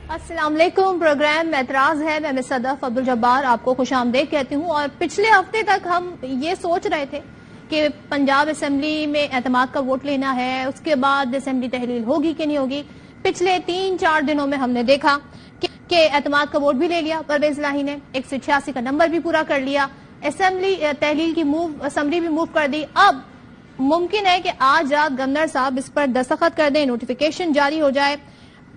السلام علیکم. پروگرام اعتراض ہے. میں صدف عبدالجبار آپ کو خوش آمدید کہتی ہوں. اور پچھلے ہفتے تک ہم یہ سوچ رہے تھے کہ پنجاب اسمبلی میں اعتماد کا ووٹ لینا ہے, اس کے بعد اسمبلی تحلیل ہوگی کہ نہیں ہوگی. پچھلے 3-4 دنوں میں ہم نے دیکھا کہ اعتماد کا ووٹ بھی لے لیا پرویز الہی نے, 186 کا نمبر بھی پورا کر لیا, اسمبلی تحلیل کی اسمبلی بھی موو کر دی. اب ممکن ہے کہ آج رات گورنر صاحب اس پر دستخط کر دیں, نوٹیفیکیشن جاری ہو جائے.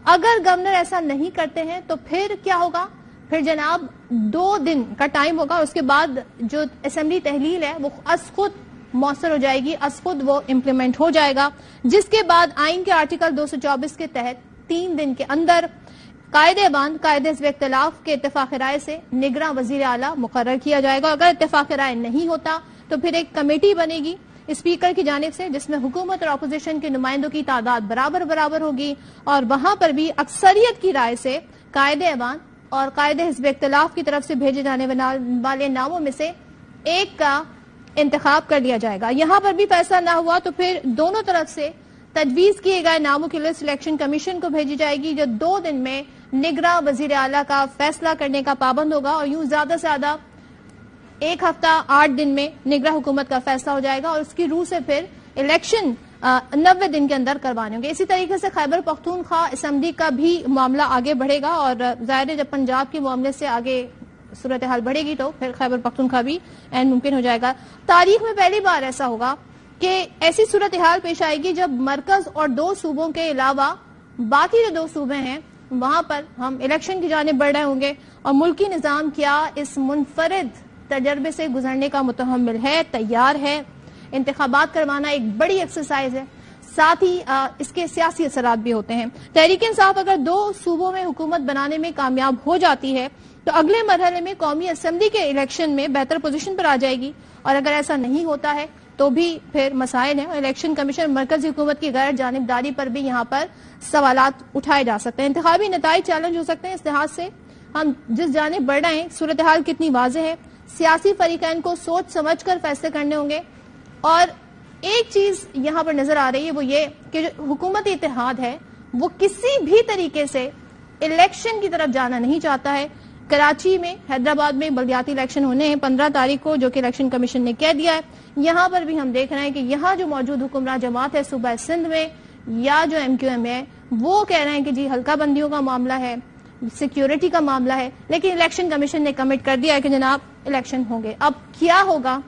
اگر گورنر ایسا نہیں کرتے ہیں تو پھر کیا ہوگا؟ پھر جناب 2 دن کا ٹائم ہوگا, اس کے بعد جو اسمبلی تحلیل ہے وہ از خود مؤثر ہو جائے گی, از خود وہ امپلیمنٹ ہو جائے گا, جس کے بعد آئین کے آرٹیکل 224 کے تحت 3 دن کے اندر قائد حزب اختلاف کے اتفاق رائے سے نگراں وزیر اعلیٰ مقرر کیا جائے گا. اگر اتفاق رائے نہیں ہوتا تو پھر ایک کمیٹی بنے گی اسپیکر کی جانب سے, جس میں حکومت اور اپوزیشن کے نمائندوں کی تعداد برابر ہوگی, اور وہاں پر بھی اکثریت کی رائے سے قائد ایوان اور قائد حزب اختلاف کی طرف سے بھیجے جانے والے ناموں میں سے ایک کا انتخاب کر لیا جائے گا. یہاں پر بھی فیصلہ نہ ہوا تو پھر دونوں طرف سے تجویز کیے گئے ناموں کی لسٹ الیکشن کمیشن کو بھیجی جائے گی, جو 2 دن میں نگراں وزیر اعلیٰ کا فیصلہ کرنے کا پابند ہوگا, اور یوں زیادہ سے زیادہ 1 ہفتہ 8 دن میں نگراں حکومت کا فیصلہ ہو جائے گا, اور اس کی روح سے پھر الیکشن 90 دن کے اندر کروانے ہوں گے. اسی طریقے سے خیبر پختونخوا اسمبلی کا بھی معاملہ آگے بڑھے گا, اور ظاہر ہے جب پنجاب کے معاملے سے آگے صورتحال بڑھے گی تو پھر خیبر پختونخوا بھی عین ممکن ہو جائے گا. تاریخ میں پہلی بار ایسا ہوگا کہ ایسی صورتحال پیش آئے گی جب مرکز اور 2 صوبوں کے علاوہ باقی جو 2 صوبے ہیں وہاں پر ہم الیکشن کی جانب بڑھ رہے ہوں گے, اور ملکی نظام کیا اس منفرد تجربے سے گزرنے کا متحمل ہے, تیار ہے. انتخابات کروانا ایک بڑی ایکسرسائز ہے, ساتھ ہی اس کے سیاسی اثرات بھی ہوتے ہیں. تحریک انصاف اگر 2 صوبوں میں حکومت بنانے میں کامیاب ہو جاتی ہے تو اگلے مرحلے میں قومی اسمبلی کے الیکشن میں بہتر پوزیشن پر آ جائے گی, اور اگر ایسا نہیں ہوتا ہے تو بھی پھر مسائل ہیں. الیکشن کمیشن مرکزی حکومت کی غیر جانبداری پر بھی یہاں پر سوالات اٹھائے جا سکتے ہیں. انتخابی نتائج چیلنج ہو سکتے ہیں. اس لحاظ سے ہم جس جانب بڑھ رہے ہیں صورتحال کتنی واضح ہے, سیاسی فریقین کو سوچ سمجھ کر فیصلے کرنے ہوں گے. اور ایک چیز یہاں پر نظر آ رہی ہے وہ یہ کہ جو حکومتی اتحاد ہے وہ کسی بھی طریقے سے الیکشن کی طرف جانا نہیں چاہتا ہے. کراچی میں, حیدرآباد میں بلدیاتی الیکشن ہونے ہیں 15 تاریخ کو, جو کہ الیکشن کمیشن نے کہہ دیا ہے. یہاں پر بھی ہم دیکھ رہے ہیں کہ یہاں جو موجود حکمراں جماعت ہے صوبہ سندھ میں یا جو MQM ہے وہ کہہ رہے ہیں کہ جی حلقہ بندیوں کا معاملہ ہے, سیکیورٹی کا معاملہ ہے, لیکن الیکشن کمیشن نے کمٹ کر دیا ہے کہ جناب الیکشن ہوں گے. اب کیا ہوگا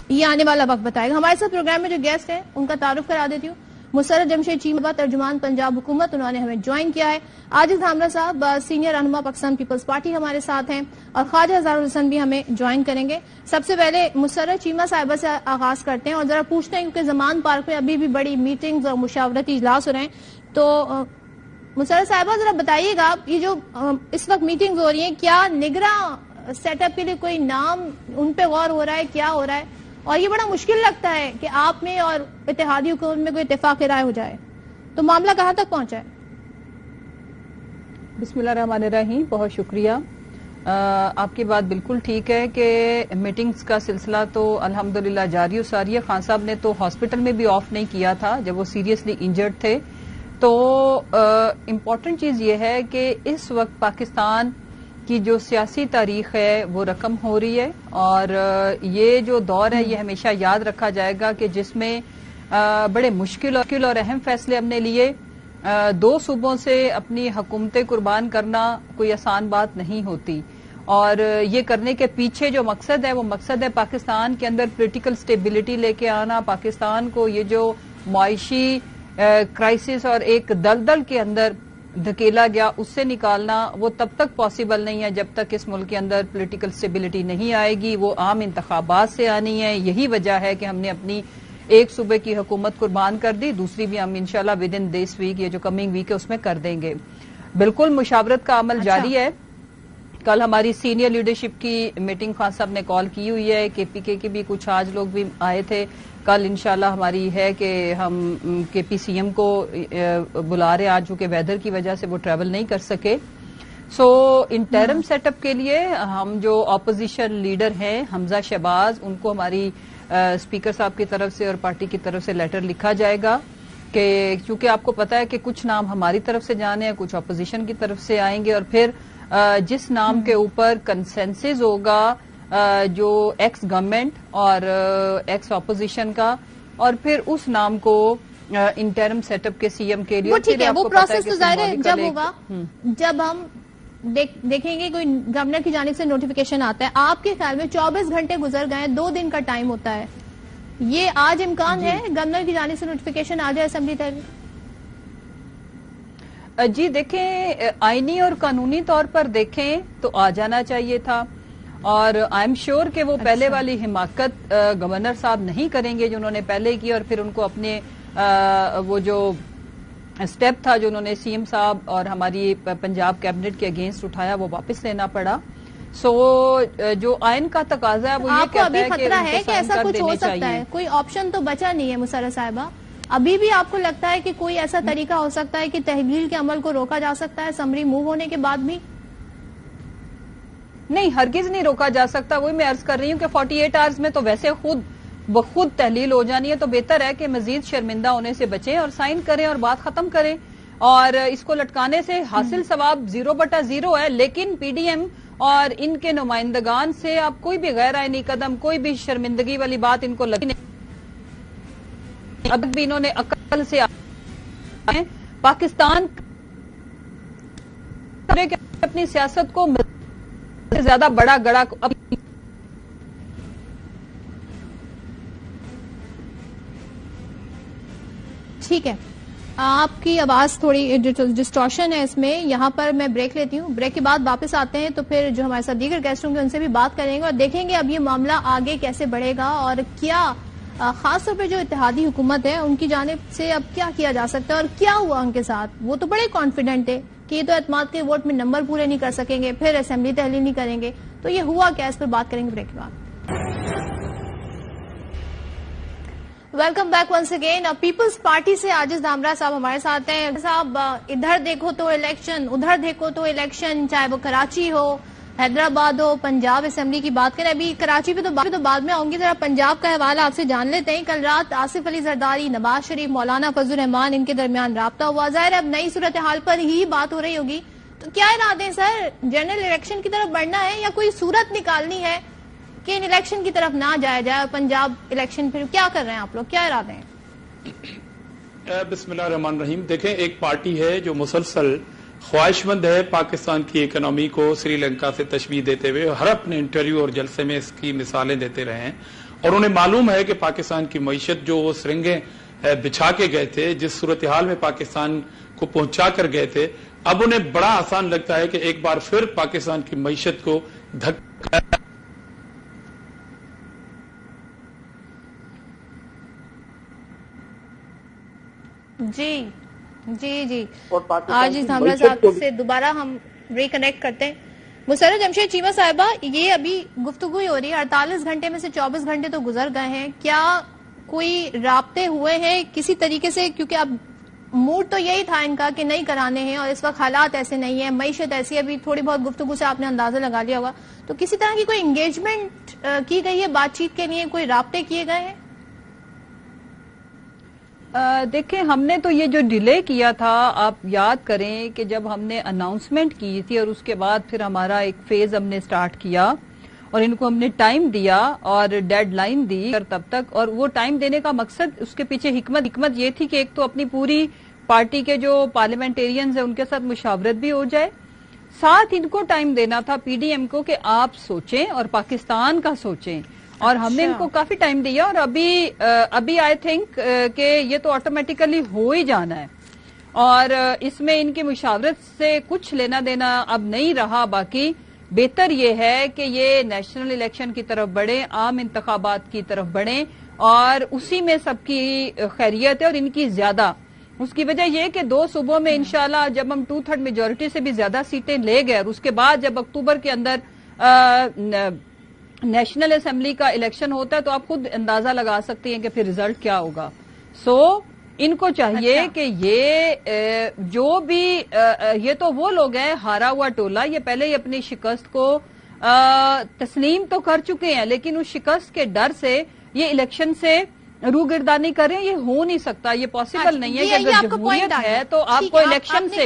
یہ آنے والا وقت بتائے گا. ہمارے ساتھ پروگرام میں جو گیسٹ ہیں ان کا تعارف کرا دیتی ہوں. مسرت جمشید چیمہ, ترجمان پنجاب حکومت, انہوں نے ہمیں جوائن کیا ہے. عاجز حاملہ صاحب سینئر رہنما پاکستان پیپلز پارٹی ہمارے ساتھ ہیں, اور خواجہ ہزار الحسن بھی ہمیں جوائن کریں گے. سب سے پہلے مسرت چیمہ صاحبہ سے آغاز کرتے ہیں اور ذرا پوچھتے ہیں کیونکہ زمان پارک میں ابھی بھی بڑی میٹنگز اور مشاورتی اجلاس ہو رہے ہیں, تو مسرت صاحبہ ذرا بتائیے گا یہ جو اس وقت میٹنگز ہو رہی ہیں کیا نگراں سیٹ اپ کے لیے کوئی نام ان پہ غور ہو رہا ہے, کیا ہو رہا ہے؟ اور یہ بڑا مشکل لگتا ہے کہ آپ میں اور اتحادی حکومت میں کوئی اتفاق رائے ہو جائے, تو معاملہ کہاں تک پہنچا ہے؟ بسم اللہ الرحمن الرحیم. بہت شکریہ. آپ کی بات بالکل ٹھیک ہے کہ میٹنگز کا سلسلہ تو الحمدللہ جاری و ساری ہے. خان صاحب نے تو ہاسپٹل میں بھی آف نہیں کیا تھا جب وہ سیریسلی انجرڈ تھے. تو امپورٹنٹ چیز یہ ہے کہ اس وقت پاکستان کی جو سیاسی تاریخ ہے وہ رقم ہو رہی ہے, اور یہ جو دور ہے یہ ہمیشہ یاد رکھا جائے گا کہ جس میں بڑے مشکل اور اہم فیصلے ہم نے لیے. 2 صوبوں سے اپنی حکومتیں قربان کرنا کوئی آسان بات نہیں ہوتی, اور یہ کرنے کے پیچھے جو مقصد ہے وہ مقصد ہے پاکستان کے اندر پولیٹیکل سٹیبلٹی لے کے آنا, پاکستان کو یہ جو معاشی کرائسس اور ایک دلدل کے اندر دھکیلا گیا اس سے نکالنا. وہ تب تک پاسبل نہیں ہے جب تک اس ملک کے اندر پولیٹیکل سٹیبلٹی نہیں آئے گی. وہ عام انتخابات سے آنی ہے. یہی وجہ ہے کہ ہم نے اپنی ایک صوبے کی حکومت قربان کر دی, دوسری بھی ہم انشاءاللہ ود ان دس ویک, یہ جو کمنگ ویک ہے اس میں کر دیں گے. بالکل مشاورت کا عمل جاری ہے. کل ہماری سینئر لیڈرشپ کی میٹنگ خان صاحب نے کال کی ہوئی ہے, KPK کے بھی کچھ آج لوگ بھی آئے تھے. کل انشاءاللہ ہماری ہے کہ ہم KP CM کو بلا رہے, آج چونکہ ویدر کی وجہ سے وہ ٹریول نہیں کر سکے. سو انٹرم سیٹ اپ کے لیے ہم جو اپوزیشن لیڈر ہیں حمزہ شہباز, ان کو ہماری اسپیکر صاحب کی طرف سے اور پارٹی کی طرف سے لیٹر لکھا جائے گا کہ چونکہ آپ کو پتا ہے کہ کچھ نام ہماری طرف سے جانے ہیں, کچھ اپوزیشن کی طرف سے آئیں گے, اور پھر جس نام کے اوپر کنسنسس ہوگا جو ایکس گورنمنٹ اور ایکس اپوزیشن کا, اور پھر اس نام کو انٹرم سیٹ اپ کے سی ایم کے لیے, وہ ٹھیک ہے, وہ پروسیس تو ظاہر ہے جب ہوگا, جب ہم دیکھیں گے کوئی گورنر کی جانب سے نوٹیفیکیشن آتا ہے. آپ کے خیال میں 24 گھنٹے گزر گئے, 2 دن کا ٹائم ہوتا ہے, یہ آج امکان ہے گورنر کی جانب سے نوٹیفیکیشن آ جائے اسمبلی تک؟ جی دیکھیں, آئینی اور قانونی طور پر دیکھیں تو آ جانا چاہیے تھا, اور آئی ایم شیور کہ وہ پہلے والی حماقت گورنر صاحب نہیں کریں گے جو انہوں نے پہلے کی, اور پھر ان کو اپنے وہ جو اسٹیپ تھا جو انہوں نے سی ایم صاحب اور ہماری پنجاب کیبنٹ کے اگینسٹ اٹھایا وہ واپس لینا پڑا. سو جو آئین کا تقاضا ہے وہ یہ کہتا ہے کہ خطرہ ہے کہ ایسا کچھ ہو سکتا ہے, کوئی آپشن تو بچا نہیں ہے مسرت صاحبہ, ابھی بھی آپ کو لگتا ہے کہ کوئی ایسا طریقہ ہو سکتا ہے کہ تحلیل کے عمل کو روکا جا سکتا ہے اسمبلی موو ہونے کے بعد بھی؟ نہیں, ہرگز نہیں روکا جا سکتا. وہی میں عرض کر رہی ہوں کہ 48 آورز میں تو ویسے خود بخود تحلیل ہو جانی ہے, تو بہتر ہے کہ مزید شرمندہ ہونے سے بچیں اور سائن کریں اور بات ختم کریں, اور اس کو لٹکانے سے حاصل ثواب 0/0 ہے. لیکن پی ڈی ایم اور ان کے نمائندگان سے آپ کوئی بھی غیر آئینی قدم, کوئی بھی شرمندگی والی بات ان کو لگی نہیں. اب بھی انہوں نے عقل سے پاکستان اپنی سیاست کو زیادہ بڑا گڑا ٹھیک ہے, آپ کی آواز تھوڑی ڈسٹورشن ہے اس میں, یہاں پر میں بریک لیتی ہوں, بریک کے بعد واپس آتے ہیں تو پھر جو ہمارے ساتھ دیگر گیسٹ ہوں گے ان سے بھی بات کریں گے اور دیکھیں گے اب یہ معاملہ آگے کیسے بڑھے گا, اور کیا خاص طور پہ جو اتحادی حکومت ہے ان کی جانب سے اب کیا جا سکتا ہے, اور کیا ہوا ان کے ساتھ. وہ تو بڑے کانفیڈنٹ ہے کہ یہ تو اعتماد کے ووٹ میں نمبر پورے نہیں کر سکیں گے, پھر اسمبلی تحلیل نہیں کریں گے, تو یہ ہوا کیا, اس پر بات کریں گے بریک کے بعد. Welcome back once again. Peoples Party سے عاجز دھامرا صاحب ہمارے ساتھ ہیں. صاحب, ادھر دیکھو تو الیکشن, ادھر دیکھو تو الیکشن, چاہے وہ کراچی ہو, حیدرآباد ہو, پنجاب اسمبلی کی بات کریں. ابھی کراچی پہ تو بعد میں آؤں گی, ذرا پنجاب کا حوالہ آپ سے جان لیتے ہیں. کل رات آصف علی زرداری, نواز شریف, مولانا فضل الرحمان ان کے درمیان رابطہ ہوا. ظاہر اب نئی صورتحال پر ہی بات ہو رہی ہوگی, تو کیا ارادے ہیں سر, جنرل الیکشن کی طرف بڑھنا ہے یا کوئی صورت نکالنی ہے کہ ان الیکشن کی طرف نہ جایا جائے, اور پنجاب الیکشن پھر کیا کر رہے ہیں آپ لوگ, کیا ارادے ہیں؟ بسم اللہ الرحمن الرحیم. دیکھیں, ایک پارٹی ہے جو مسلسل خواہش مند ہے پاکستان کی اکنامی کو سری لنکا سے تشبیہ دیتے ہوئے, ہر اپنے انٹرویو اور جلسے میں اس کی مثالیں دیتے رہے ہیں, اور انہیں معلوم ہے کہ پاکستان کی معیشت جو وہ سرنگیں بچھا کے گئے تھے, جس صورتحال میں پاکستان کو پہنچا کر گئے تھے, اب انہیں بڑا آسان لگتا ہے کہ ایک بار پھر پاکستان کی معیشت کو دھکا. جی جی جی, آج اس دھامرا صاحب سے دوبارہ ہم ریکنیکٹ کرتے ہیں. مسرت جمشید چیمہ صاحبہ, یہ ابھی گفتگو ہی ہو رہی ہے, 48 گھنٹے میں سے 24 گھنٹے تو گزر گئے ہیں, کیا کوئی رابطے ہوئے ہیں کسی طریقے سے, کیونکہ اب موڈ تو یہی تھا ان کا کہ نہیں کرانے ہیں, اور اس وقت حالات ایسے نہیں ہیں, معیشت ایسی ہے, ابھی تھوڑی بہت گفتگو سے آپ نے اندازہ لگا لیا ہوگا, تو کسی طرح کی کوئی انگیجمنٹ کی گئی ہے بات چیت کے لیے, کوئی رابطے کیے گئے ہیں؟ دیکھیں, ہم نے تو یہ جو ڈیلے کیا تھا, آپ یاد کریں کہ جب ہم نے اناؤنسمنٹ کی تھی اور اس کے بعد پھر ہمارا ایک فیز ہم نے سٹارٹ کیا اور ان کو ہم نے ٹائم دیا اور ڈیڈ لائن دی تب تک, اور وہ ٹائم دینے کا مقصد, اس کے پیچھے حکمت یہ تھی کہ ایک تو اپنی پوری پارٹی کے جو پارلیمنٹیرینز ہیں ان کے ساتھ مشاورت بھی ہو جائے, ساتھ ان کو ٹائم دینا تھا پی ڈی ایم کو کہ آپ سوچیں اور پاکستان کا سوچیں, اور ہم نے ان کو کافی ٹائم دیا, اور ابھی آئی تھنک کہ یہ تو آٹومیٹیکلی ہو ہی جانا ہے, اور اس میں ان کی مشاورت سے کچھ لینا دینا اب نہیں رہا. باقی بہتر یہ ہے کہ یہ نیشنل الیکشن کی طرف بڑھیں, عام انتخابات کی طرف بڑھیں, اور اسی میں سب کی خیریت ہے, اور ان کی زیادہ. اس کی وجہ یہ کہ 2 صوبوں میں انشاءاللہ جب ہم 2/3 میجورٹی سے بھی زیادہ سیٹیں لے گئے, اور اس کے بعد جب اکتوبر کے اندر نیشنل اسمبلی کا الیکشن ہوتا ہے, تو آپ خود اندازہ لگا سکتی ہیں کہ پھر ریزلٹ کیا ہوگا. سو ان کو چاہیے کہ یہ جو بھی یہ تو وہ لوگ ہیں ہارا ہوا ٹولہ, یہ پہلے ہی اپنی شکست کو تسلیم تو کر چکے ہیں, لیکن اس شکست کے ڈر سے یہ الیکشن سے روگردانی کریں، یہ ہو نہیں سکتا، یہ پاسبل نہیں ہے کہ اگر جمہوریت ہے تو آپ کو الیکشن سے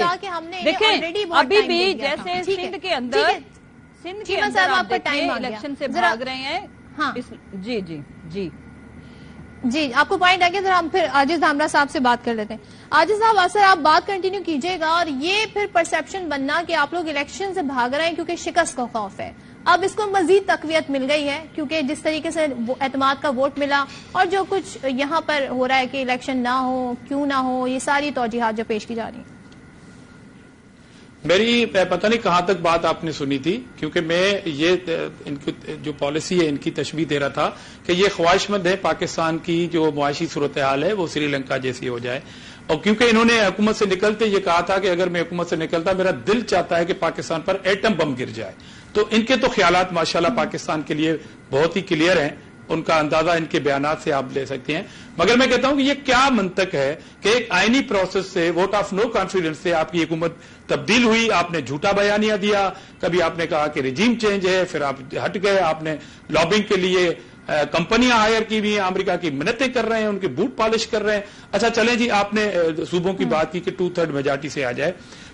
دیکھیں ابھی بھی جیسے سندھ کے اندر آپ دیکھیں الیکشن سے بھاگ رہے ہیں. جی جی جی جی آپ کو پوائنٹ آ گیا. ذرا ہم پھر عاجز دھامرا صاحب سے بات کر لیتے ہیں. عاجز صاحب اثر آپ بات کنٹینیو کیجئے گا، اور یہ پھر پرسپشن بننا کہ آپ لوگ الیکشن سے بھاگ رہے ہیں کیونکہ شکست کا خوف ہے. اب اس کو مزید تقویت مل گئی ہے کیونکہ جس طریقے سے اعتماد کا ووٹ ملا اور جو کچھ یہاں پر ہو رہا ہے کہ الیکشن نہ ہو، کیوں نہ ہو، یہ ساری توجیحات جو پیش کی جا رہی ہیں. میری پتہ نہیں کہاں تک بات آپ نے سنی تھی، کیونکہ میں یہ ان کی جو پالیسی ہے ان کی تشبیہ دے رہا تھا کہ یہ خواہش مند ہے پاکستان کی جو معاشی صورتحال ہے وہ سری لنکا جیسی ہو جائے. اور کیونکہ انہوں نے حکومت سے نکلتے یہ کہا تھا کہ اگر میں حکومت سے نکلتا میرا دل چاہتا ہے کہ پاکستان پر ایٹم بم گر جائے. تو ان کے تو خیالات ماشاءاللہ پاکستان کے لیے بہت ہی کلیئر ہیں، ان کا اندازہ ان کے بیانات سے آپ لے سکتے ہیں. مگر میں کہتا ہوں کہ یہ کیا منطق ہے کہ ایک آئینی پروسیس سے، ووٹ آف نو کانفیڈنس سے آپ کی حکومت تبدیل ہوئی، آپ نے جھوٹا بیانیہ دیا، کبھی آپ نے کہا کہ رجیم چینج ہے، پھر آپ ہٹ گئے، آپ نے لابنگ کے لیے کمپنیاں ہائر کی بھی ہیں، امریکہ کی منتیں کر رہے ہیں، ان کے بوٹ پالش کر رہے ہیں. اچھا چلیں جی، آپ نے صوبوں کی بات کی کہ 2/3 میجارٹی سے آ جائے.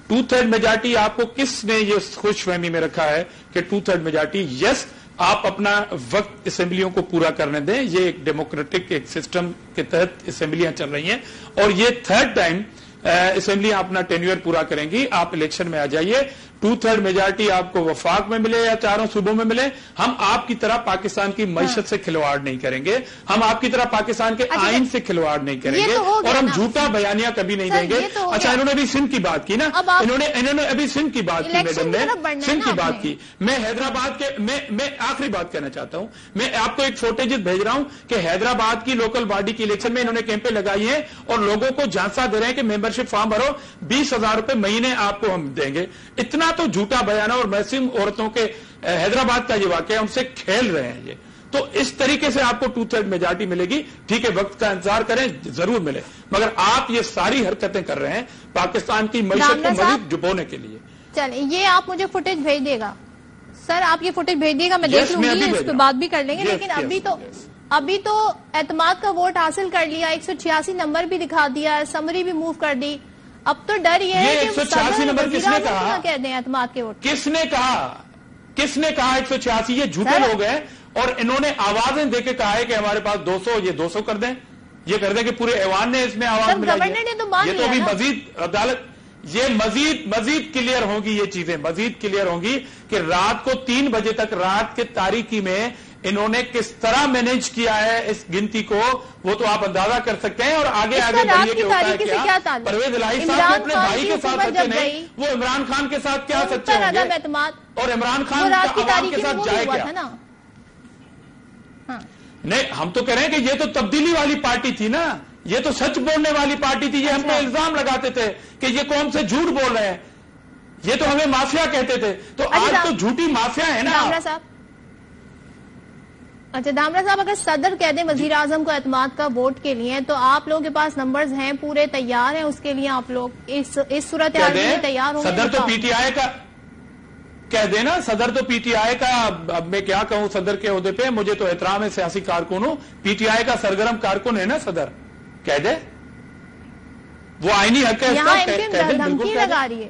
2/3 میجارٹی آپ کو کس نے یہ خوش فہمی میں رکھا ہے کہ 2/3 میجارٹی؟ یس، آپ اپنا وقت اسمبلیوں کو پورا کرنے دیں، یہ ایک ڈیموکریٹک ایک سسٹم کے تحت اسمبلیاں چل رہی ہیں اور یہ 3rd ٹائم اسمبلیاں اپنا ٹینیور پورا کریں گی. آپ الیکشن میں آ جائیے، 2/3 میجارٹی آپ کو وفاق میں ملے یا چاروں صوبوں میں ملے، ہم آپ کی طرح پاکستان کی معیشت سے کھلواڑ نہیں کریں گے، ہم آپ کی طرح پاکستان کے آئین سے کھلواڑ نہیں کریں گے اور ہم جھوٹا بیانیہ کبھی نہیں دیں گے. اچھا انہوں نے ابھی سندھ کی بات کی نا، انہوں نے ابھی سندھ کی بات کی، میڈم نے سندھ کی بات کی. میں حیدرآباد کے میں آخری بات کہنا چاہتا ہوں، میں آپ کو ایک فوٹیج بھیج رہا ہوں کہ حیدرآباد کی لوکل باڈی کی الیکشن میں انہوں نے کیمپیں لگائی ہیں اور لوگوں کو جھانسا دے رہے ہیں کہ ممبرشپ فارم بھرو، 20,000 روپے مہینے آپ کو ہم دیں گے. اتنا تو جھوٹا بیانہ، اور محسوم عورتوں کے حیدرآباد کا یہ واقعہ ان سے کھیل رہے ہیں یہ. تو اس طریقے سے آپ کو 2/3 میجارٹی ملے گی. ٹھیک ہے، وقت کا انتظار کریں، ضرور ملے، مگر آپ یہ ساری حرکتیں کر رہے ہیں پاکستان کی معیشت کو مزید ڈبونے کے لیے. چلیں یہ آپ مجھے فوٹیج بھیج دے گا سر، آپ یہ فوٹیج بھیج دیے گا، میں دیکھ لوں گی، اس پہ بات بھی کر لیں گے. لیکن ابھی تو اعتماد کا ووٹ حاصل کر لیا، 186 نمبر بھی دکھا دیا، سمری بھی موو کر دی. اب تو ڈر یہ ہے کہ 186 نمبر کس نے کہا؟ کہہ دیں اعتماد کے ووٹ. کس نے کہا 186؟ یہ جھوٹے لوگ ہیں اور انہوں نے آوازیں دے کے کہا ہے کہ ہمارے پاس 200، یہ 200 کر دیں، یہ کر دیں کہ پورے ایوان نے اس میں آواز ملائی ہے. یہ تو ابھی مزید عدالت، یہ مزید کلیئر ہوں گی، یہ چیزیں مزید کلیئر ہوں گی کہ رات کو 3 بجے تک، رات کے تاریکی میں انہوں نے کس طرح مینیج کیا ہے اس گنتی کو، وہ تو آپ اندازہ کر سکتے ہیں. اور آگے بڑھیے کہ ہوتا ہے کیا. پرویز الہی صاحب اپنے بھائی کے ساتھ سچے نہیں، وہ عمران خان کے ساتھ کیا سچے ہوں گے، اور عمران خان عوام کے ساتھ جائے کیا؟ نہیں، ہم تو کہہ رہے ہیں کہ یہ تو تبدیلی والی پارٹی تھی نا، یہ تو سچ بولنے والی پارٹی تھی. یہ ہم پہ الزام لگاتے تھے کہ یہ قوم سے جھوٹ بول رہے ہیں، یہ تو ہمیں مافیا کہتے تھے. تو آج تو جھوٹی مافیا ہے نا. اچھا دامرا صاحب، اگر صدر کہہ دیں وزیر اعظم کو اعتماد کا ووٹ کے لیے، تو آپ لوگوں کے پاس نمبرز ہیں، پورے تیار ہیں اس کے لیے؟ آپ لوگ اس صورتحال کے لیے تیار ہوں گے؟ صدر تو پی ٹی آئی کا کہہ دینا، صدر تو پی ٹی آئی کا، اب میں کیا کہوں صدر کے عہدے پہ، مجھے تو احترام ہے، سیاسی کارکن ہوں، پی ٹی آئی کا سرگرم کارکن ہے نا صدر، کہہ دے، وہ آئینی حق ہے. یہاں دھمکی لگا رہی ہے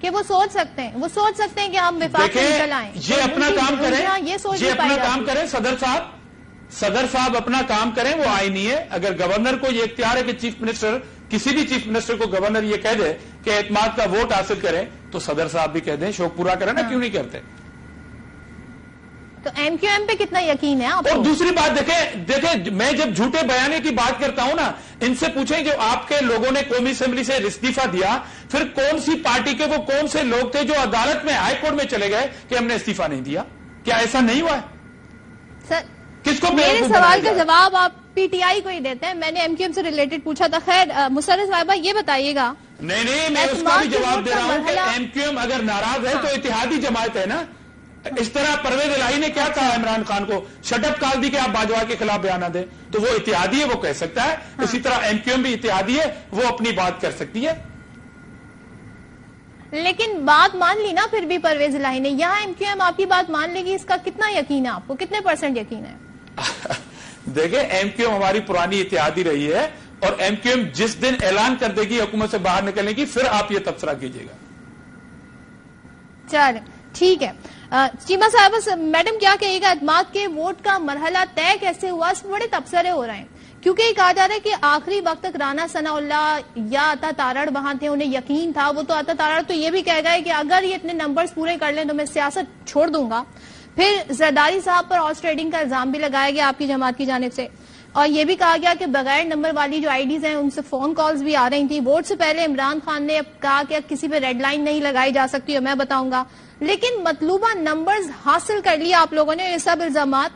کہ وہ سوچ سکتے ہیں کہ ہم وفاق میں نکل آئیں. یہ اپنا کام کریں، یہ اپنا کام کریں، صدر صاحب اپنا کام کریں، وہ آئینی ہے. اگر گورنر کو یہ اختیار ہے کہ چیف منسٹر، کسی بھی چیف منسٹر کو گورنر یہ کہہ دے کہ اعتماد کا ووٹ حاصل کریں، تو صدر صاحب بھی کہہ دیں شوق پورا کریں نا. کیوں نہیں کرتے؟ تو ایم کیو ایم پہ کتنا یقین ہے آپ کو؟ اور دوسری بات دیکھیں، میں جب جھوٹے بیانے کی بات کرتا ہوں نا، ان سے پوچھیں جو آپ کے لوگوں نے قومی اسمبلی سے استعفیٰ دیا، پھر کون سی پارٹی کے وہ کون سے لوگ تھے جو عدالت میں، ہائی کورٹ میں چلے گئے کہ ہم نے استعفیٰ نہیں دیا؟ کیا ایسا نہیں ہوا ہے؟ سر کس کو میرے سوال کا جواب آپ پی ٹی آئی کو ہی دیتے ہیں، میں نے ایم کیو ایم سے ریلیٹڈ پوچھا تھا. خیر مسرت صاحبہ یہ بتائیے گا. نہیں، میں اس کا بھی جواب دے رہا ہوں کہ ایم کیو ایم اگر ناراض ہے تو اتحادی جماعت ہے نا. اس طرح پرویز الہی نے کیا کہا عمران خان کو، شٹ اپ کال دی کہ آپ باجوہ کے خلاف بیانہ دیں، تو وہ اتحادی ہے، وہ کہہ سکتا ہے. اسی طرح ایم کیو ایم بھی اتحادی ہے، وہ اپنی بات کر سکتی ہے. لیکن بات مان لی نا پھر بھی پرویز الہی نے. یہاں ایم کیو ایم آپ کی بات مان لے گی، اس کا کتنا یقین ہے آپ کو؟ کتنے % یقین ہے؟ دیکھیں ایم کیو ایم ہماری پرانی اتحادی رہی ہے اور ایم کیو ایم جس دن اعلان کر دے گی حکومت سے باہر نکلنے کی پھر آپ یہ تبصرہ کیجیے گا. چلیں ٹھیک ہے. چیمہ صاحبہ میڈم کیا کہیے گا اعتماد کے ووٹ کا مرحلہ طے کیسے ہوا؟ اس میں بڑے تبصرے ہو رہے ہیں کیونکہ یہ کہا جا رہا ہے کہ آخری وقت تک رانا ثناء اللہ یا عطا تارڑ وہاں تھے, انہیں یقین تھا. وہ تو عطا تارڑ تو یہ بھی کہہ گئے کہ اگر یہ اتنے نمبرز پورے کر لیں تو میں سیاست چھوڑ دوں گا. پھر زرداری صاحب پر ہارس ٹریڈنگ کا الزام بھی لگایا گیا آپ کی جماعت کی جانب سے, اور یہ بھی کہا گیا کہ بغیر نمبر والی جو آئی ڈیز ہیں ان سے فون کالز بھی آ رہی تھیں. ووٹ سے پہلے عمران خان نے کہا کہ کسی پہ ریڈ لائن نہیں لگائی جا سکتی اور میں بتاؤں گا, لیکن مطلوبہ نمبرز حاصل کر لیا آپ لوگوں نے. یہ سب الزامات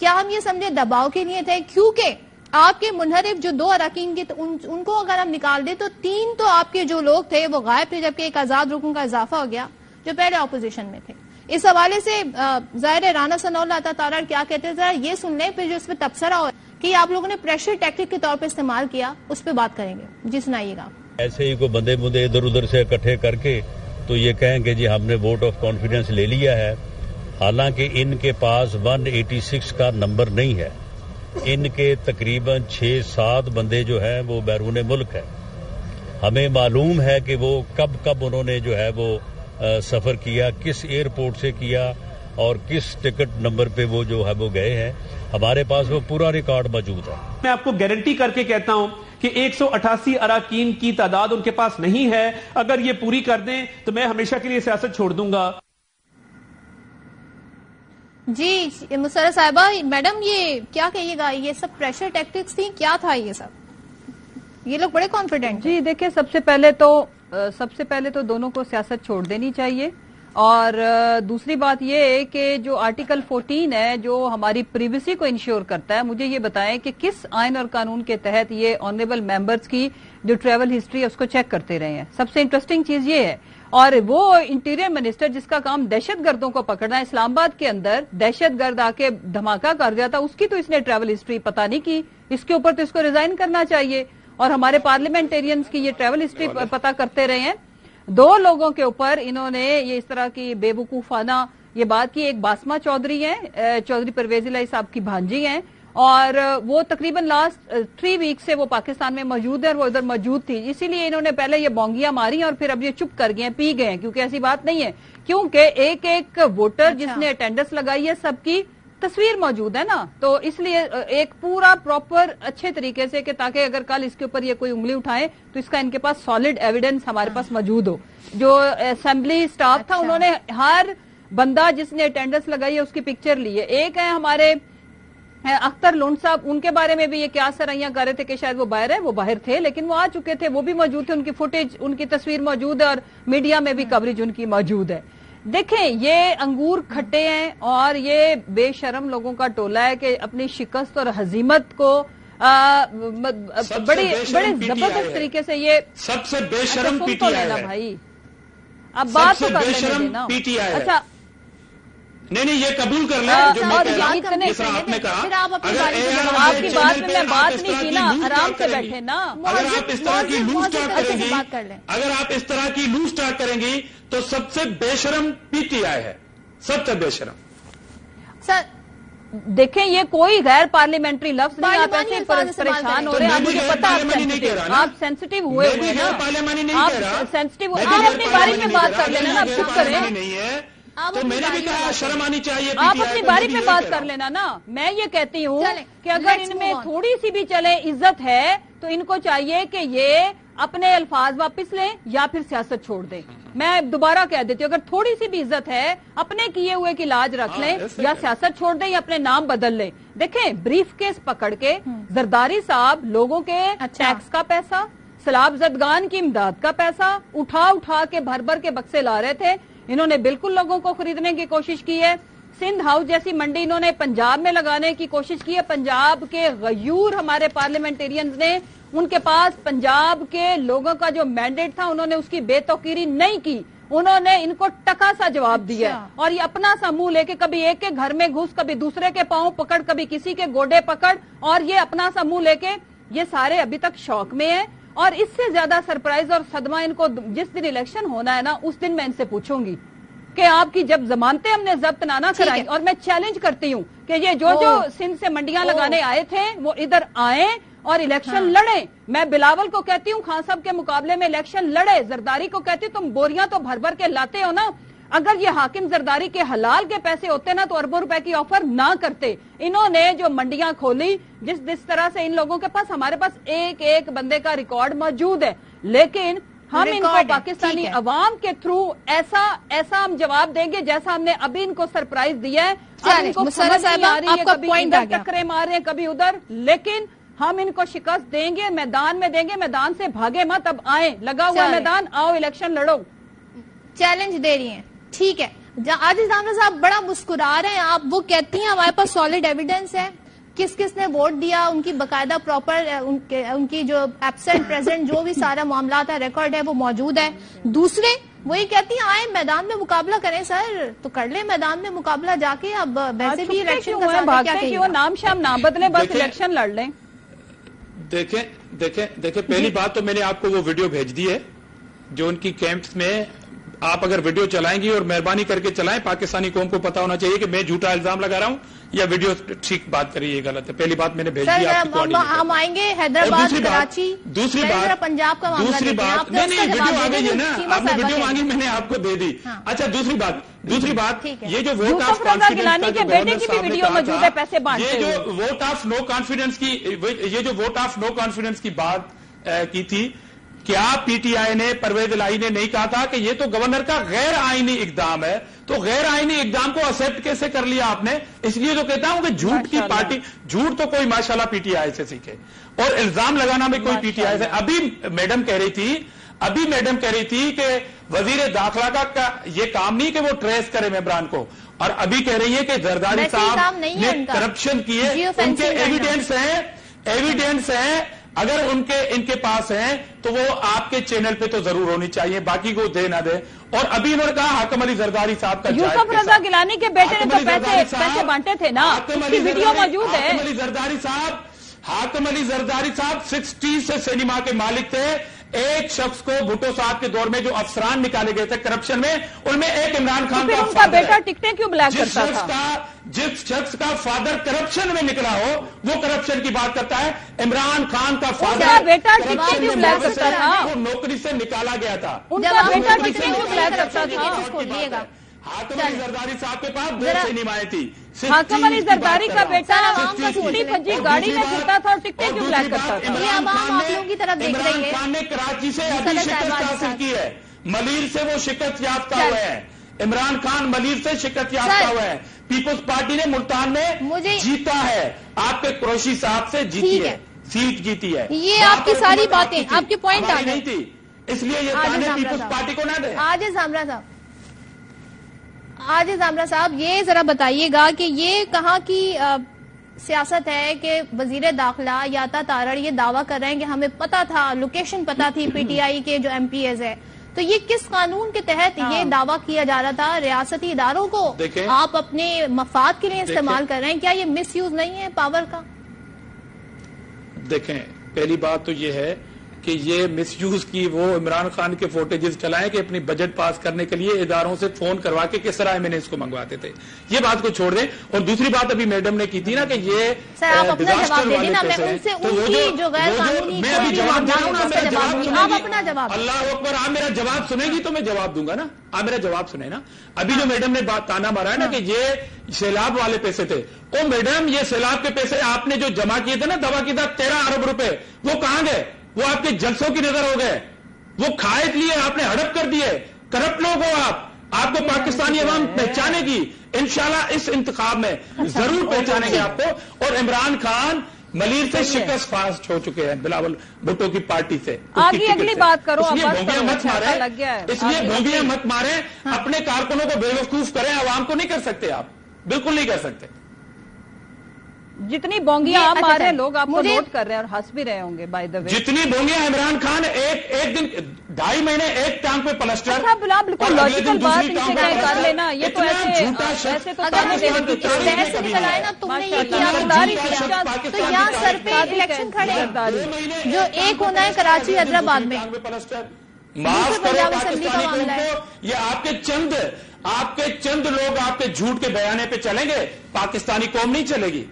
کیا ہم یہ سمجھے دباؤ کے لیے تھے؟ کیونکہ آپ کے منحرف جو 2 اراکین کے ان کو اگر ہم نکال دیں تو 3 تو آپ کے جو لوگ تھے وہ غائب تھے, جبکہ ایک آزاد رکن کا اضافہ ہو گیا جو پہلے اپوزیشن میں تھے. اس حوالے سے ظاہر ہے رانا ثناء اللہ عطا تارڑ کیا کہتے ہیں, ذرا یہ سن لیں. پھر جو اس پہ تبصرہ ہو کہ آپ لوگوں نے پریشر ٹیکٹک کے طور پہ استعمال کیا, اس پہ بات کریں گے. جی سنائیے گا. ایسے ہی کو بندے بندے ادھر ادھر سے اکٹھے کر کے تو یہ کہیں کہ جی ہم نے ووٹ آف کانفیڈنس لے لیا ہے, حالانکہ ان کے پاس 186 کا نمبر نہیں ہے. ان کے تقریباً 6-7 بندے جو ہیں وہ بیرون ملک ہیں. ہمیں معلوم ہے کہ وہ کب انہوں نے جو ہے وہ سفر کیا, کس ایئرپورٹ سے کیا اور کس ٹکٹ نمبر پہ وہ جو ہے وہ گئے ہیں. ہمارے پاس وہ پورا ریکارڈ موجود ہے. میں آپ کو گارنٹی کر کے کہتا ہوں کہ 188 اراکین کی تعداد ان کے پاس نہیں ہے. اگر یہ پوری کر دیں تو میں ہمیشہ کے لیے سیاست چھوڑ دوں گا. جی مسرت صاحبہ, میڈم یہ کیا کہیے گا, یہ سب پریشر ٹیکٹکس تھی, کیا تھا یہ سب؟ یہ لوگ بڑے کانفیڈنٹ. جی دیکھیں سب سے پہلے تو دونوں کو سیاست چھوڑ دینی چاہیے. اور دوسری بات یہ ہے کہ جو آرٹیکل 14 ہے جو ہماری پریویسی کو انشور کرتا ہے, مجھے یہ بتائیں کہ کس آئین اور قانون کے تحت یہ آنریبل ممبرز کی جو ٹریول ہسٹری ہے اس کو چیک کرتے رہے ہیں. سب سے انٹرسٹنگ چیز یہ ہے. اور وہ انٹیریئر منسٹر جس کا کام دہشت گردوں کو پکڑنا ہے, اسلام آباد کے اندر دہشت گرد آ کے دھماکہ کر دیا تھا, اس کی تو اس نے ٹریول ہسٹری پتہ نہیں کی. اس کے اوپر تو اس کو ریزائن کرنا چاہیے. اور ہمارے پارلیمنٹیرینز کی یہ ٹریول ہسٹری پتہ کرتے رہے ہیں. 2 لوگوں کے اوپر انہوں نے یہ اس طرح کی بے وقوفانہ یہ بات کی. ایک باسما چودھری ہیں, چودھری پرویز الہی صاحب کی بھانجی ہیں, اور وہ تقریباً لاسٹ 3 ویک سے وہ پاکستان میں موجود ہے اور وہ ادھر موجود تھی. اسی لیے انہوں نے پہلے یہ بونگیاں ماری اور پھر اب یہ چپ کر گئے ہیں, پی گئے ہیں, کیونکہ ایسی بات نہیں ہے. کیونکہ ایک ووٹر جس نے اٹینڈنس لگائی ہے سب کی تصویر موجود ہے نا, تو اس لیے ایک پورا پراپر اچھے طریقے سے کہ تاکہ اگر کل اس کے اوپر یہ کوئی انگلی اٹھائے تو اس کا ان کے پاس سالڈ ایویڈنس ہمارے پاس موجود ہو. جو اسمبلی سٹاف تھا انہوں نے ہر بندہ جس نے اٹینڈنس لگائی ہے اس کی پکچر لی ہے. ایک ہے ہمارے اختر لونڈ صاحب, ان کے بارے میں بھی یہ کیا سرائیاں کر رہے تھے کہ شاید وہ باہر ہے, وہ باہر تھے لیکن وہ آ چکے تھے, وہ بھی موجود تھے, ان کی فوٹیج ان کی تصویر موجود ہے اور میڈیا میں بھی کوریج ان کی موجود ہے. دیکھیں یہ انگور کھٹے ہیں اور یہ بے شرم لوگوں کا ٹولہ ہے کہ اپنی شکست اور ہزیمت کو بڑے زبردست طریقے سے یہ سب سے بے شرم پی ٹی آئی ہے بھائی. اب بات تو کر لیں نا. اچھا نہیں یہ قبول کر لیں جو میں کہہ رہا ہوں, جس طرح آپ نے کہا. آپ کی بات میں بات نہیں کی نا, آرام سے بیٹھے نا. اگر آپ اس طرح کی لوز ٹاک کریں گی, اگر آپ اس طرح کی لوز ٹاک کریں گی تو سب سے بے شرم پی ٹی آئی ہے, سب سے بے شرم. سر دیکھیں یہ کوئی غیر پارلیمنٹری لفظ نہیں, آپ ایسے پریشان ہو رہے ہیں. مجھے پتا آپ سینسٹیو ہوئے ہوئے نا, آپ سینسٹیو ہوئے, آپ اپنی باری میں بات کر لینا نا, آپ چپ کریں. تو میں نے بھی کہا شرم آنی چاہیے. آپ اپنی باری میں بات کر لینا نا. میں یہ کہتی ہوں کہ اگر ان میں تھوڑی سی بھی چلے عزت ہے تو ان کو چاہیے کہ یہ اپنے الفاظ واپس لیں یا پھر سیاست چھوڑ دیں. میں دوبارہ کہہ دیتی ہوں, اگر تھوڑی سی بھی عزت ہے اپنے کیے ہوئے کی لاج رکھ لیں, یا سیاست چھوڑ دیں یا اپنے نام بدل لیں. دیکھیں بریف کیس پکڑ کے زرداری صاحب لوگوں کے ٹیکس کا پیسہ, سیلاب زدگان کی امداد کا پیسہ اٹھا کے بھر کے بکسے لا رہے تھے. انہوں نے بالکل لوگوں کو خریدنے کی کوشش کی ہے. سندھ ہاؤس جیسی منڈی انہوں نے پنجاب میں لگانے کی کوشش کی ہے. پنجاب کے غیور ہمارے پارلیمنٹیرینز نے, ان کے پاس پنجاب کے لوگوں کا جو مینڈیٹ تھا انہوں نے اس کی بے توقیری نہیں کی. انہوں نے ان کو ٹکا سا جواب دیا, اور یہ اپنا سا منہ لے کے کبھی ایک کے گھر میں گھس, کبھی دوسرے کے پاؤں پکڑ, کبھی کسی کے گوڈے پکڑ, اور یہ اپنا سا منہ لے کے یہ سارے ابھی تک شوق میں ہیں. اور اس سے زیادہ سرپرائز اور صدمہ ان کو جس دن الیکشن ہونا ہے نا اس دن میں ان سے پوچھوں گی کہ آپ کی جب ضمانتیں ہم نے ضبط نہ کرائی, اور میں چیلنج کرتی ہوں کہ یہ جو سندھ سے منڈیاں لگانے آئے تھے وہ ادھر آئیں اور الیکشن لڑیں. میں بلاول کو کہتی ہوں خان صاحب کے مقابلے میں الیکشن لڑے. زرداری کو کہتی ہوں تم بوریاں تو بھر بھر کے لاتے ہو نا. اگر یہ حاکم زرداری کے حلال کے پیسے ہوتے نا تو اربوں روپے کی آفر نہ کرتے. انہوں نے جو منڈیاں کھولی جس طرح سے ان لوگوں کے پاس ہمارے پاس ایک ایک بندے کا ریکارڈ موجود ہے, لیکن ہم ان کو پاکستانی عوام کے تھرو ایسا ہم جواب دیں گے جیسا ہم نے ابھی ان کو سرپرائز دیا ہے. ان کو سمجھ نہیں آ رہی ہے, کبھی ادھر ٹکرے مار رہے ہیں کبھی ادھر, لیکن ہم ان کو شکست دیں گے, میدان میں دیں گے. میدان سے بھاگے مت, اب آئیں, لگا ہوا میدان, آؤ الیکشن لڑو. چیلنج دے رہی ہیں, ٹھیک ہے. آج زامرا صاحب بڑا مسکرا رہے ہیں آپ, وہ کہتی ہیں ہمارے پاس سالڈ ایویڈنس ہے, کس کس نے ووٹ دیا, ان کی باقاعدہ پراپر ان کی جو ایبسینٹ پریزنٹ جو بھی سارا معاملات ہے ریکارڈ ہے وہ موجود ہے. دوسرے وہی کہتی ہیں آئے میدان میں مقابلہ کریں. سر تو کر لیں میدان میں مقابلہ جا کے, اب ویسے بھی الیکشن کا کیا نام شام نہ بدلے, بس الیکشن لڑ لیں. دیکھیں پہلی بات تو میں نے آپ کو وہ ویڈیو بھیج دی ہے جو ان کی کیمپس میں, آپ اگر ویڈیو چلائیں گی اور مہربانی کر کے چلائیں, پاکستانی قوم کو پتا ہونا چاہیے کہ میں جھوٹا الزام لگا رہا ہوں یا ویڈیو ٹھیک بات کری, یہ غلط ہے. پہلی بات میں نے بھیج دی آپ کی, ہم آئیں گے حیدرآباد کراچی, دوسری بات پنجاب کا معاملہ, دوسری بات نہیں ویڈیو آ گئی ہے نا, آپ نے ویڈیو مانگی میں نے آپ کو دے دی. اچھا دوسری بات یہ جو ووٹ آف کانفیڈنس کے بیٹے کی بھی ویڈیو موجود ہے, پیسے بانٹتے ہوئے, یہ جو ووٹ آف نو کانفیڈنس کی, یہ جو ووٹ آف نو کانفیڈنس کی بات کی تھی, کیا پی ٹی آئی نے, پرویز الہی نے نہیں کہا تھا کہ یہ تو گورنر کا غیر آئینی اقدام ہے, تو غیر آئینی اقدام کو ایکسپٹ کیسے کر لیا آپ نے؟ اس لیے تو کہتا ہوں کہ جھوٹ کی پارٹی, جھوٹ تو کوئی ماشاءاللہ پی ٹی آئی سے سیکھے, اور الزام لگانا بھی کوئی پی ٹی آئی سے. ابھی میڈم کہہ رہی تھی کہ وزیر داخلہ کا یہ کام نہیں کہ وہ ٹریس کرے ممبران کو, اور ابھی کہہ رہی ہے کہ زرداری صاحب نے کرپشن کیے, ان کے ایویڈنس ہیں, اگر ان کے پاس ہیں تو وہ آپ کے چینل پہ تو ضرور ہونی چاہیے, باقی کو دے نہ دے. اور ابھی انہوں نے کہا حاکم علی زرداری صاحب کا یوسف رضا گیلانی کے بیٹے نے تو پیسے بانٹے تھے نا, اس کی ویڈیو موجود ہے. حاکم علی زرداری صاحب 60 سے سینما کے مالک تھے. ایک شخص کو بھٹو صاحب کے دور میں جو افسران نکالے گئے تھے کرپشن میں, ان میں ایک عمران خان کا بیٹا ٹکٹیں کیوں بلیک کرتا تھا؟ جس شخص کا فادر کرپشن میں نکلا ہو وہ کرپشن کی بات کرتا ہے. عمران خان کا فادر بیٹا ٹکٹیں کیوں بلیک کرتا تھا؟ وہ نوکری سے نکالا گیا تھا. ان کا بیٹا ٹکٹیں کیوں بلیک کرتا تھا؟ حاکم علی زرداری صاحب کے پاس 2 سینمائیں تھی. حاکم علی زرداری کا بیٹا چھوٹی پھجی گاڑی میں پھرتا تھا اور ٹکٹیں کیوں بلیک کرتا تھا؟ عمران خان نے کراچی سے ابھی شکست حاصل کی ہے, ملیر سے وہ شکست یافتہ ہوئے ہیں. عمران خان ملیر سے شکست یافتہ ہوئے ہیں. پیپلز پارٹی نے ملتان میں جیتا ہے, آپ کے قریشی صاحب سے جیتی ہے, سیٹ جیتی ہے. یہ آپ کی ساری باتیں, آپ کے پوائنٹ آ نہیں تھی, اس لیے یہ تانے پیپلز پارٹی کو نہ دیں. آج زامرا صاحب یہ ذرا بتائیے گا کہ یہ کہاں کی سیاست ہے کہ وزیر داخلہ یاتا تارڑ یہ دعویٰ کر رہے ہیں کہ ہمیں پتا تھا, لوکیشن پتا تھی پی ٹی آئی کے جو ایم پی ایز ہے, تو یہ کس قانون کے تحت یہ دعویٰ کیا جا رہا تھا؟ ریاستی اداروں کو آپ اپنے مفاد کے لیے استعمال کر رہے ہیں, کیا یہ مس یوز نہیں ہے پاور کا؟ دیکھیں پہلی بات تو یہ ہے کہ یہ مس یوز کی وہ عمران خان کے فوٹیجز چلائیں کہ اپنی بجٹ پاس کرنے کے لیے اداروں سے فون کروا کے کس طرح میں نے اس کو منگواتے تھے, یہ بات کو چھوڑ دیں. اور دوسری بات ابھی میڈم نے کی تھی نا کہ یہ ڈیزاسٹر والے پیسے, میں ابھی جواب دے رہا ہوں, اللہ اکبر, آپ میرا جواب سنیں گی تو میں جواب دوں گا نا, آپ میرا جواب سنیں نا. ابھی جو میڈم نے بات تانا مارا ہے نا کہ یہ سیلاب والے پیسے تھے, او میڈم یہ سیلاب کے پیسے آپ نے جو جمع کیے تھے نا, دوا کی تھا 13 ارب روپے, وہ کہاں گئے؟ وہ آپ کے جلسوں کی نظر ہو گئے, وہ کھائے لیے آپ نے ہڑپ کر دیے. کرپٹ لوگ ہو آپ کو پاکستانی عوام پہچانے گی, انشاءاللہ اس انتخاب میں ضرور پہچانے گے آپ کو. اور عمران خان ملیر سے شکست فاسٹ ہو چکے ہیں بلاول بھٹو کی پارٹی سے. اگلی بات کرو, اس لیے بھونگیاں مت ماریں, اپنے کارکنوں کو بے وقوف کریں, عوام کو نہیں کر سکتے آپ, بالکل نہیں کر سکتے. جتنی بونگیاں آپ مار رہے لوگ آپ کو نوٹ کر رہے ہیں اور ہنس بھی رہے ہوں گے بائی دا وے. جتنی بونگیاں عمران خان ایک دن 2.5 مہینے ایک ٹانگ پہ پلسٹر. اچھا بلا بالکل لاجیکل بات ان سے طے کر لینا, یہ تو ایسے تو اگر بحث سے نکل آئے نا تم نے یہ کیا تو یہاں سر پہ الیکشن کھڑے جو ایک ہونا ہے کراچی حیدرآباد میں. معاف کرو پاکستانی قوم کو, یہ آپ کے چند آپ کے چند لوگ آپ کے جھوٹ کے بیانے پہ چلیں گے، پاکستانی قوم نہیں چلے گی.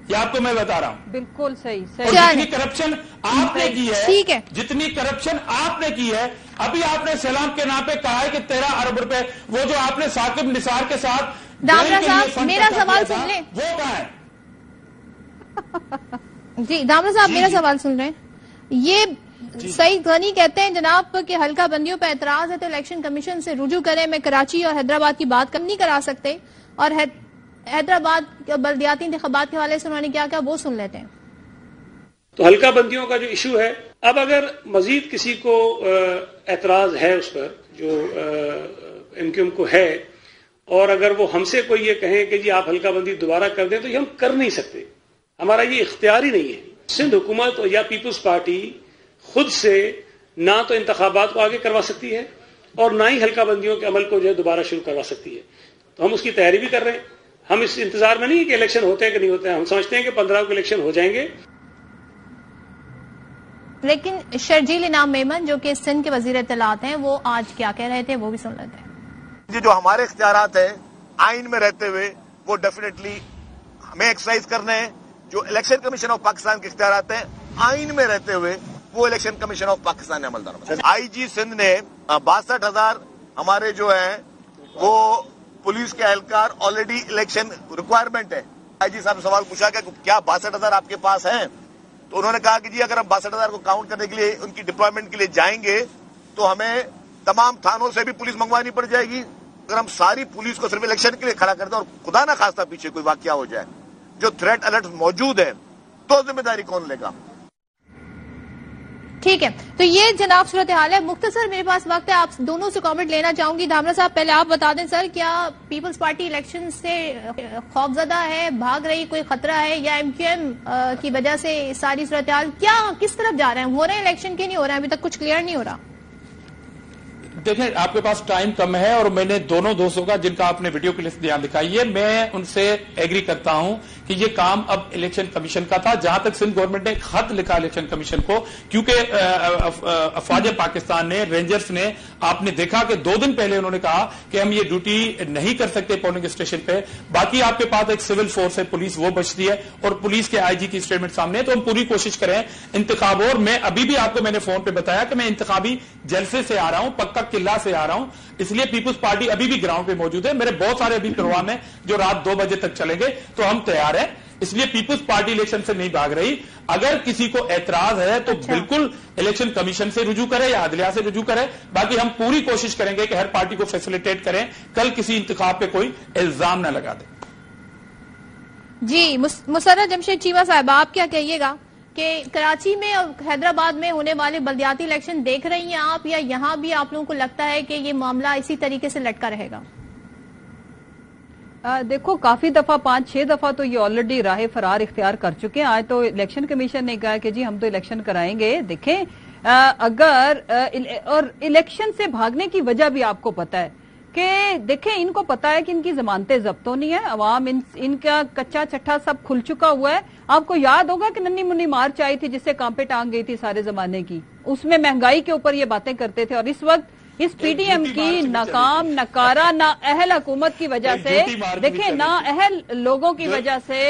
یہ آپ کو میں بتا رہا ہوں. بالکل صحیح. جتنی کرپشن آپ نے کی ہے، ٹھیک ہے، جتنی کرپشن آپ نے کی ہے، ابھی آپ نے سلام کے نام پہ کہا ہے کہ 13 ارب روپے وہ جو آپ نے ثاقب نثار کے ساتھ دامرا صاحب میرا سوال سن لیں. وہ کہاں ہے؟ جی دامرا صاحب میرا سوال سن رہے ہیں. یہ سعید غنی کہتے ہیں جناب کہ حلقہ بندیوں پہ اعتراض ہے تو الیکشن کمیشن سے رجوع کریں. میں کراچی اور حیدرآباد کی بات کم نہیں کرا سکتے، اور حیدرآباد بلدیاتی انتخابات کے حوالے سے انہوں نے کیا کہا وہ سن لیتے ہیں. تو حلقہ بندیوں کا جو ایشو ہے، اب اگر مزید کسی کو اعتراض ہے اس پر جو ایم کیو ایم کو ہے، اور اگر وہ ہم سے کوئی یہ کہیں کہ جی آپ حلقہ بندی دوبارہ کر دیں، تو یہ ہم کر نہیں سکتے. ہمارا یہ اختیار ہی نہیں ہے. سندھ حکومت یا پیپلز پارٹی خود سے نہ تو انتخابات کو آگے کروا سکتی ہے اور نہ ہی حلقہ بندیوں کے عمل کو جو ہے دوبارہ شروع کروا سکتی ہے. تو ہم اس کی تیاری بھی کر رہے ہیں. ہم اس انتظار میں نہیں کہ الیکشن ہوتے ہیں کہ نہیں ہوتے ہیں. ہم سمجھتے ہیں کہ 15 کو الیکشن ہو جائیں گے. لیکن شرجیل انعام میمن جو کہ سندھ کے وزیر اطلاعات ہیں وہ آج کیا کہہ رہے تھے وہ بھی سن لیتے ہیں. جو ہمارے اختیارات ہیں آئین میں رہتے ہوئے وہ ڈیفینیٹلی ہمیں ایکسرسائز کرنے ہیں. جو الیکشن کمیشن آف پاکستان کے اختیارات ہیں آئین میں رہتے ہوئے وہ الیکشن کمیشن آف پاکستان نے عملدار. آئی جی سندھ نے 62,000 ہمارے جو ہیں وہ پولیس کے اہلکار آلریڈی الیکشن ریکوائرمنٹ ہے. آئی جی صاحب نے سوال پوچھا کہ کیا 62,000 آپ کے پاس ہیں؟ تو انہوں نے کہا کہ جی اگر ہم 62,000 کو کاؤنٹ کرنے کے لیے ان کی ڈپلائمنٹ کے لیے جائیں گے تو ہمیں تمام تھانوں سے بھی پولیس منگوانی پڑ جائے گی. اگر ہم ساری پولیس کو صرف الیکشن کے لیے کھڑا کرتے ہیں اور خدا نہ خواستہ پیچھے کوئی واقعہ ہو جائے جو تھریٹ الرٹ موجود ہے تو ذمہ داری کون لے گا؟ ٹھیک ہے، تو یہ جناب صورتحال ہے. مختصر میرے پاس وقت ہے، آپ دونوں سے کامنٹ لینا چاہوں گی. دھامرا صاحب پہلے آپ بتا دیں سر، کیا پیپلز پارٹی الیکشن سے خوفزدہ ہے، بھاگ رہی، کوئی خطرہ ہے، یا ایم کیو ایم کی وجہ سے ساری صورتحال کیا کس طرف جا رہے ہیں؟ ہو رہے ہیں الیکشن کے نہیں ہو رہے ہیں؟ ابھی تک کچھ کلیئر نہیں ہو رہا. دیکھیں آپ کے پاس ٹائم کم ہے اور میں نے دونوں دوستوں کا جن کا آپ نے ویڈیو کلپ دھیان دکھائی ہے میں ان سے ایگری کرتا ہوں کہ یہ کام اب الیکشن کمیشن کا تھا. جہاں تک سندھ گورنمنٹ نے خط لکھا الیکشن کمیشن کو، کیونکہ افواج پاکستان نے، رینجرز نے، آپ نے دیکھا کہ 2 دن پہلے انہوں نے کہا کہ ہم یہ ڈیوٹی نہیں کر سکتے پولنگ اسٹیشن پہ. باقی آپ کے پاس ایک سول فورس ہے، پولیس، وہ بچتی ہے اور پولیس کے آئی جی کی اسٹیٹمنٹ سامنے ہے. تو ہم پوری کوشش کریں انتخاب. اور میں ابھی بھی آپ کو میں نے فون پہ بتایا کہ میں انتخابی جلسے سے آ رہا ہوں، پکا قلعہ سے آ رہا ہوں. اس لیے پیپلز پارٹی ابھی بھی گراؤنڈ پہ موجود ہے. میرے بہت سارے ابھی پروگرام ہیں جو رات 2 بجے تک چلیں گے، تو ہم تیار ہیں. اس لیے پیپلز پارٹی الیکشن سے نہیں بھاگ رہی. اگر کسی کو اعتراض ہے تو بالکل الیکشن کمیشن سے رجوع کرے یا عدلیہ سے رجوع کرے. باقی ہم پوری کوشش کریں گے کہ ہر پارٹی کو فیسیلیٹیٹ کریں، کل کسی انتخاب پہ کوئی الزام نہ لگا دیں. جی مسرت جمشید چیمہ صاحب، آپ کیا کہیے گا کہ کراچی میں اور حیدرآباد میں ہونے والے بلدیاتی الیکشن دیکھ رہی ہیں آپ، یا یہاں بھی آپ لوگوں کو لگتا ہے کہ یہ معاملہ اسی طریقے سے لٹکا رہے گا؟ دیکھو کافی دفعہ 5-6 دفعہ تو یہ آلریڈی راہ فرار اختیار کر چکے ہیں. آج تو الیکشن کمیشن نے کہا کہ جی ہم تو الیکشن کرائیں گے. دیکھیں اگر اور الیکشن سے بھاگنے کی وجہ بھی آپ کو پتا ہے کہ دیکھیں ان کو پتا ہے کہ ان کی ضمانتیں ضبط ہونی ہے. عوام ان کا کچا چٹھا سب کھل چکا ہوا ہے. آپ کو یاد ہوگا کہ ننھی منی مارچ آئی تھی جس سے کانپے ٹانگ گئی تھی سارے زمانے کی. اس میں مہنگائی کے اوپر یہ باتیں کرتے تھے. اور اس وقت اس پی ڈی ایم کی ناکام ناکارہ نا اہل حکومت کی وجہ سے، دیکھیں نا اہل لوگوں کی وجہ سے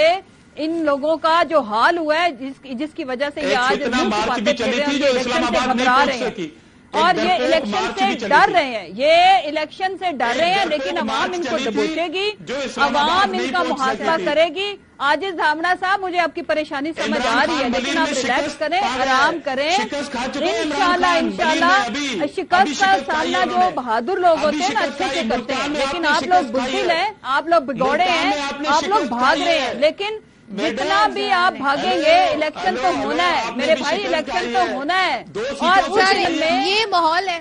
ان لوگوں کا جو حال ہوا ہے جس کی وجہ سے یہ آج الیکشن سے گھبرا رہے ہیں اور یہ الیکشن سے ڈر رہے ہیں. یہ الیکشن سے ڈر رہے ہیں لیکن عوام ان کو دبوچے گی، عوام ان کا محاسبہ کرے گی. عاجز دھامڑا صاحب مجھے آپ کی پریشانی سمجھ آ رہی ہے لیکن آپ ریلیکس کریں، آرام کریں. انشاءاللہ شکست کا سامنا جو بہادر لوگ ہوتے ہیں نا اچھے سے کرتے ہیں، لیکن آپ لوگ بزدل ہیں، آپ لوگ بگوڑے ہیں، آپ لوگ بھاگ رہے ہیں. لیکن جتنا بھی آپ بھاگیں گے الیکشن تو ہونا ہے میرے بھائی، الیکشن تو ہونا ہے. اور یہ ماحول ہے،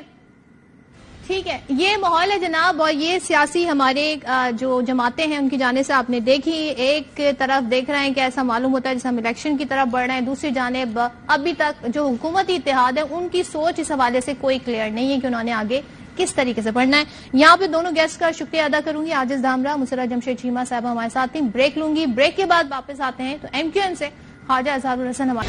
ٹھیک ہے، یہ ماحول ہے جناب. اور یہ سیاسی ہمارے جو جماعتیں ہیں ان کی جانب سے آپ نے دیکھی، ایک طرف دیکھ رہے ہیں کہ ایسا معلوم ہوتا ہے جیسے ہم الیکشن کی طرف بڑھ رہے ہیں، دوسری جانب ابھی تک جو حکومتی اتحاد ہے ان کی سوچ اس حوالے سے کوئی کلیئر نہیں ہے کہ انہوں نے آگے کس طریقے سے پڑھنا ہے. یہاں پہ دونوں گیسٹ کا شکریہ ادا کروں گی. عاجز دھامرا، مسرت جمشید چیمہ صاحب ہمارے ساتھ تھیں. بریک لوں گی، بریک کے بعد واپس آتے ہیں. تو ایم کیو ایم سے خواجہ اظہار الحسن ہمارے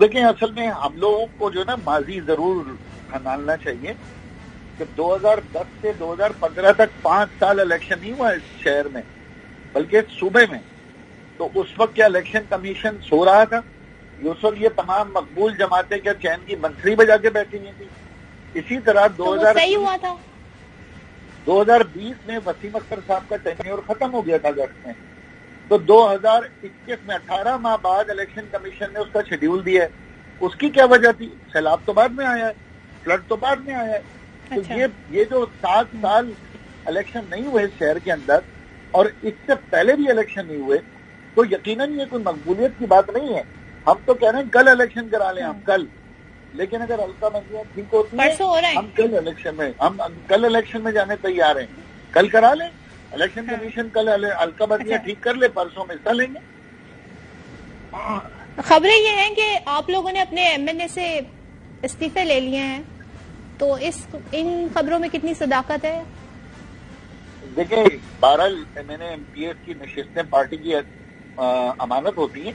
دیکھیں اصل میں ہم لوگوں کو جو ہے نا ماضی ضرور کھنگالنا چاہیے کہ 2010 سے 2015 تک 5 سال الیکشن نہیں ہوا اس شہر میں بلکہ صوبے میں. تو اس وقت کیا الیکشن کمیشن سو رہا تھا؟ اس وقت یہ تمام مقبول جماعتیں کیا چین کی بنسری بجا کے بیٹھی ہوئی تھی؟ اسی طرح 2020 میں وسیم اختر صاحب کا ٹینیور ختم ہو گیا تھا اگست میں. تو 2021 میں 18 ماہ بعد الیکشن کمیشن نے اس کا شیڈیول دیا ہے. اس کی کیا وجہ تھی؟ سیلاب تو بعد میں آیا ہے, فلڈ تو بعد میں آیا ہے. تو یہ جو 7 سال الیکشن نہیں ہوئے اس شہر کے اندر اور اس سے پہلے بھی الیکشن نہیں ہوئے, تو یقیناً یہ کوئی مقبولیت کی بات نہیں ہے. ہم تو کہہ رہے ہیں کل الیکشن کرا لیں ہم کل, لیکن اگر حلقہ بندیاں ٹھیک ہوتی ہیں ہم کل الیکشن میں جانے تیار ہیں. کل کرا لیں الیکشن کمیشن, کل حلقہ بندیاں ٹھیک کر لے, پرسوں میں حصہ لیں گے. خبریں یہ ہیں کہ آپ لوگوں نے اپنے ایم این اے سے استعفے لے لیے ہیں, تو ان خبروں میں کتنی صداقت ہے؟ دیکھیں 12 میں نے ایم پی ایس کی نشستیں پارٹی کی امانت ہوتی ہیں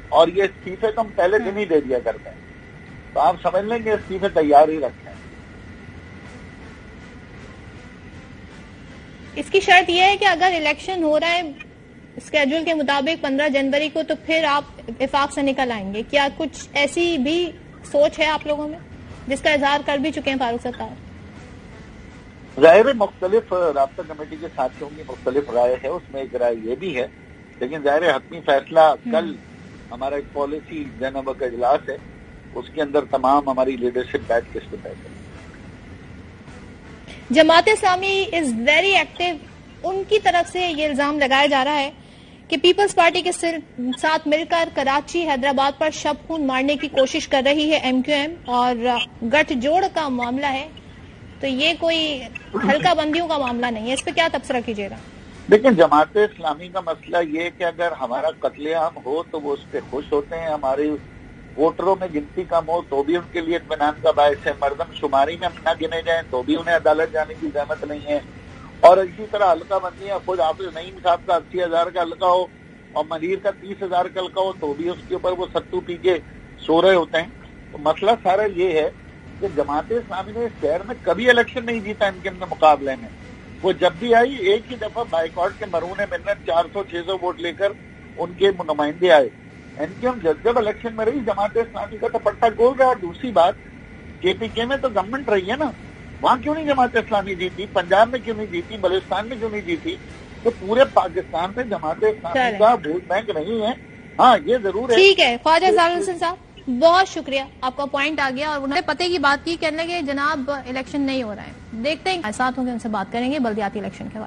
اور یہ استعفے تو ہم پہلے دن ہی دے دیا کرتے ہیں, تو آپ سمجھ لیں کہ استعفے تیار ہی رکھیں. اس کی شرط یہ ہے کہ اگر الیکشن ہو رہا ہے اسکیڈول کے مطابق 15 جنوری کو, تو پھر آپ وفاق سے نکل آئیں گے. کیا کچھ ایسی بھی سوچ ہے آپ لوگوں میں جس کا اظہار کر بھی چکے ہیں فاروق ستار؟ ظاہر مختلف رابطہ کمیٹی کے ساتھیوں کی مختلف رائے ہے, اس میں ایک رائے یہ بھی ہے, لیکن ظاہر حتمی فیصلہ کل ہمارا ایک پالیسی جناب کا اجلاس ہے, اس کے اندر تمام ہماری لیڈرشپ بیٹھ کے اس کو طے کرے. Jamaat Islami is very active. ان کی طرف سے یہ الزام لگایا جا رہا ہے کہ پیپلز پارٹی کے ساتھ مل کر کراچی حیدرآباد پر شب خون مارنے کی کوشش کر رہی ہے ایم کیو ایم, اور گٹھ جوڑ کا معاملہ ہے, تو یہ کوئی حلقہ بندیوں کا معاملہ نہیں ہے. اس پہ کیا تبصرہ کیجیے گا؟ لیکن جماعت اسلامی کا مسئلہ یہ ہے کہ اگر ہمارا قتل عام ہو تو وہ اس پہ خوش ہوتے ہیں, ہمارے ووٹروں میں گنتی کم ہو تو بھی ان کے لیے اطمینان کا باعث ہے, مردم شماری میں نہ گنے جائیں تو بھی انہیں عدالت جانے کی زحمت نہیں ہے. اور اسی طرح حلقہ بندیاں خود حافظ نعیم صاحب کا 80,000 کا حلقہ ہو اور منیر کا 30,000 کا حلقہ ہو تو بھی اس کے اوپر وہ ستو پی کے سو رہے ہوتے ہیں. تو مسئلہ سارا یہ ہے کہ جماعت اسلامی نے اس شہر میں کبھی الیکشن نہیں جیتا ان کے مقابلے میں. وہ جب بھی آئی ایک ہی دفعہ بائیکاٹ کے مرہون منت 400-600 ووٹ لے کر ان کے نمائندے آئے. این کے ہم جب الیکشن میں رہی جماعت اسلامی کا تو پٹا گول رہا. اور دوسری بات کے پی کے میں تو گورنمنٹ رہی ہے نا, وہاں کیوں نہیں جماعت اسلامی جیتی؟ پنجاب میں کیوں نہیں جیتی؟ بلوچستان میں کیوں نہیں جیتی؟ تو پورے پاکستان سے جماعت اسلامی کا ووٹ بینک نہیں ہے. ہاں یہ ضرور ہے. ٹھیک ہے خواجہ ظاہر حسین صاحب, بہت شکریہ, آپ کا پوائنٹ آ گیا. اور انہوں نے پتے کی بات کی, کہنے لگے جناب الیکشن نہیں ہو رہا ہے. دیکھتے ہیں ساتھ ہوں گے, ان سے بات کریں گے بلدیاتی الیکشن کے حوالے.